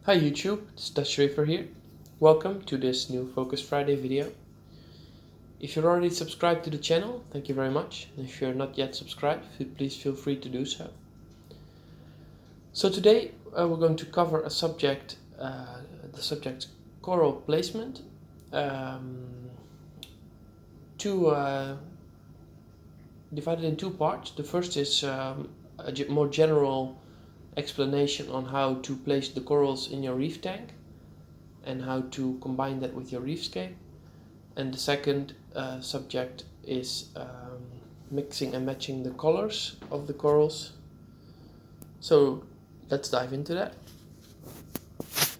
Hi YouTube, it's Red Sea Reefer here. Welcome to this new Focus Friday video. If you're already subscribed to the channel, thank you very much. And if you're not yet subscribed, please feel free to do so. So today we're going to cover a subject, the subject coral placement. Divided in two parts. The first is a more general explanation on how to place the corals in your reef tank and how to combine that with your reef scape. And the second subject is mixing and matching the colors of the corals. So let's dive into that.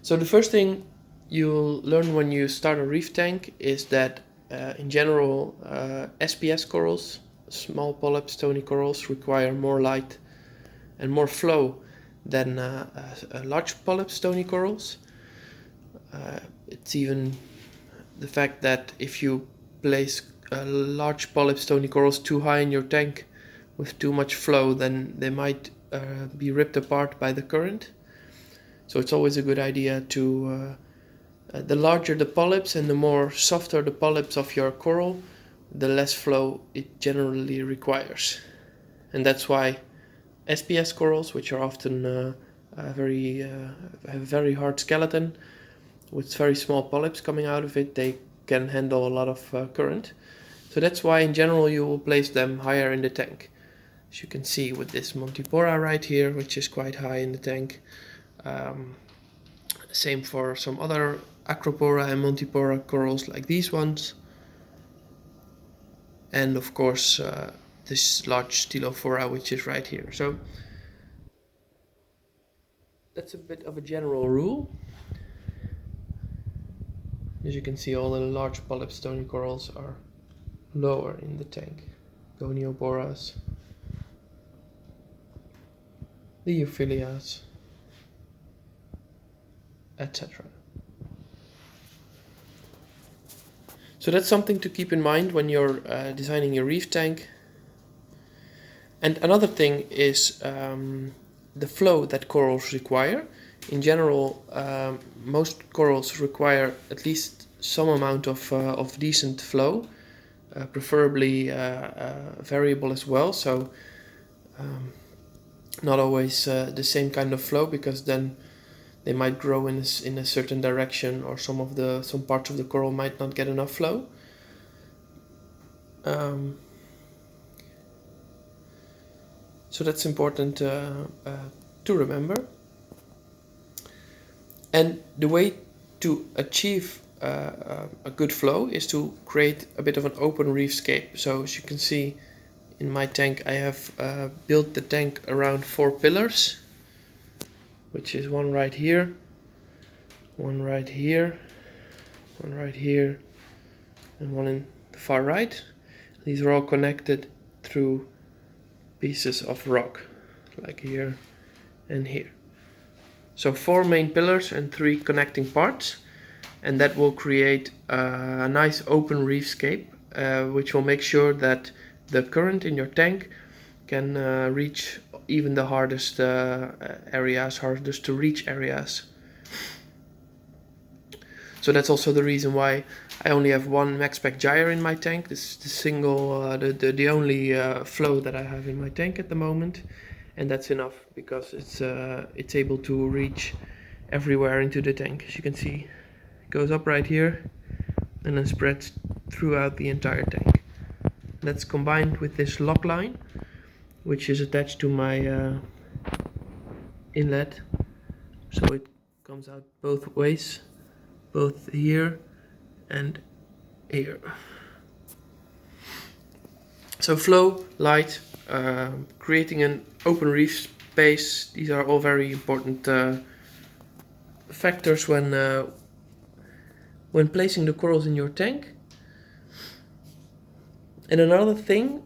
So the first thing you'll learn when you start a reef tank is that in general SPS corals, small polyp stony corals, require more light and more flow than large polyp stony corals. It's even the fact that if you place large polyp stony corals too high in your tank with too much flow, then they might be ripped apart by the current. So it's always a good idea to the larger the polyps and the more softer the polyps of your coral, the less flow it generally requires. And that's why SPS corals, which are often have a very hard skeleton with very small polyps coming out of it, they can handle a lot of current. So that's why in general you will place them higher in the tank. As you can see with this Montipora right here, which is quite high in the tank. Same for some other Acropora and Montipora corals like these ones. And of course this large Stylophora, which is right here. So that's a bit of a general rule. As you can see, all the large polyp stony corals are lower in the tank. Gonioboras, the Euphyllias, etc. So that's something to keep in mind when you're designing your reef tank. And another thing is the flow that corals require. In general, most corals require at least some amount of decent flow, preferably variable as well. So not always the same kind of flow, because then they might grow in a certain direction, or some parts of the coral might not get enough flow. So that's important to remember. And the way to achieve a good flow is to create a bit of an open reef scape. So as you can see in my tank, I have built the tank around 4 pillars, which is one right here, one right here, one right here, and one in the far right. These are all connected through pieces of rock, like here and here. So 4 main pillars and 3 connecting parts, and that will create a nice open reef scape, which will make sure that the current in your tank can reach even the hardest areas, hardest to reach areas. So that's also the reason why I only have one Maxspect Gyre in my tank. This is the single, the only flow that I have in my tank at the moment, and that's enough because it's able to reach everywhere into the tank. As you can see, it goes up right here and then spreads throughout the entire tank. That's combined with this lock line, which is attached to my inlet, so it comes out both ways, both here and here. So flow, light, creating an open reef space, these are all very important factors when placing the corals in your tank. And another thing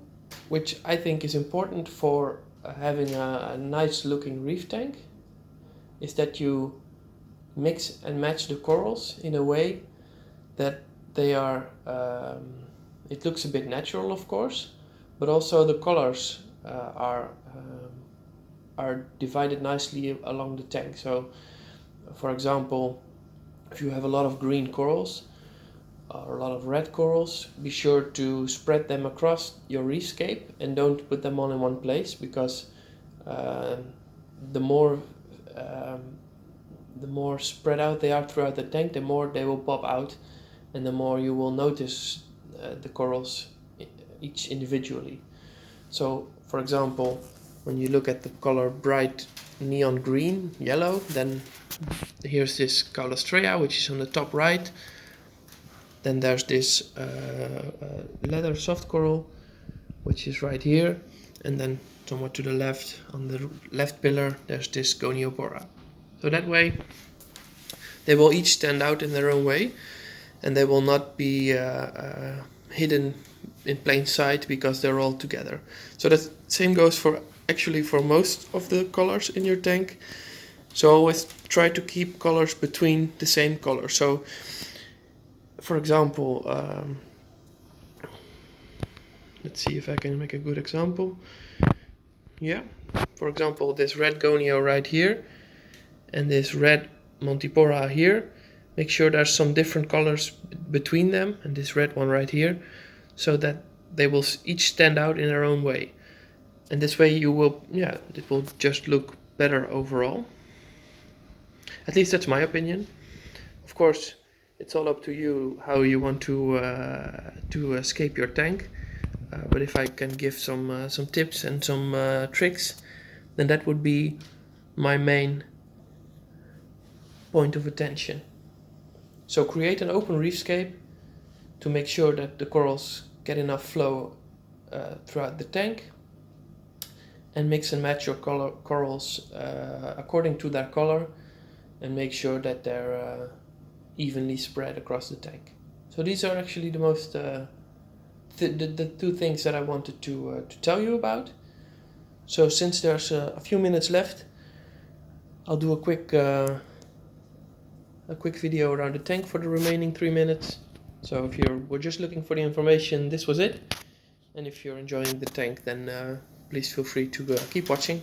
which I think is important for having a nice looking reef tank is that you mix and match the corals in a way that they are, it looks a bit natural, of course, but also the colors are divided nicely along the tank. So For example, if you have a lot of green corals or a lot of red corals, be sure to spread them across your reef scape and don't put them all in one place, because the more spread out they are throughout the tank, the more they will pop out, and the more you will notice the corals each individually. So, for example, when you look at the color bright neon green, yellow, then here's this Caulastrea, which is on the top right. Then there's this leather soft coral, which is right here, and then somewhat to the left, on the left pillar, there's this Goniopora. So that way, they will each stand out in their own way, and they will not be hidden in plain sight because they're all together. So the same goes for most of the colors in your tank. So always try to keep colors between the same color. So, for example, let's see if I can make a good example. Yeah, for example, this red Gonio right here and this red Montipora here. Make sure there's some different colors between them, and this red one right here, so that they will each stand out in their own way. And this way it will just look better overall. At least that's my opinion. Of course, it's all up to you how you want to escape your tank. But if I can give some tips and some tricks, then that would be my main point of attention. So create an open reefscape to make sure that the corals get enough flow throughout the tank, and mix and match your corals according to their color, and make sure that they're evenly spread across the tank. So these are actually the most the two things that I wanted to tell you about. So since there's a few minutes left, I'll do a quick video around the tank for the remaining 3 minutes. So if you were just looking for the information, this was it. And if you're enjoying the tank, then please feel free to keep watching.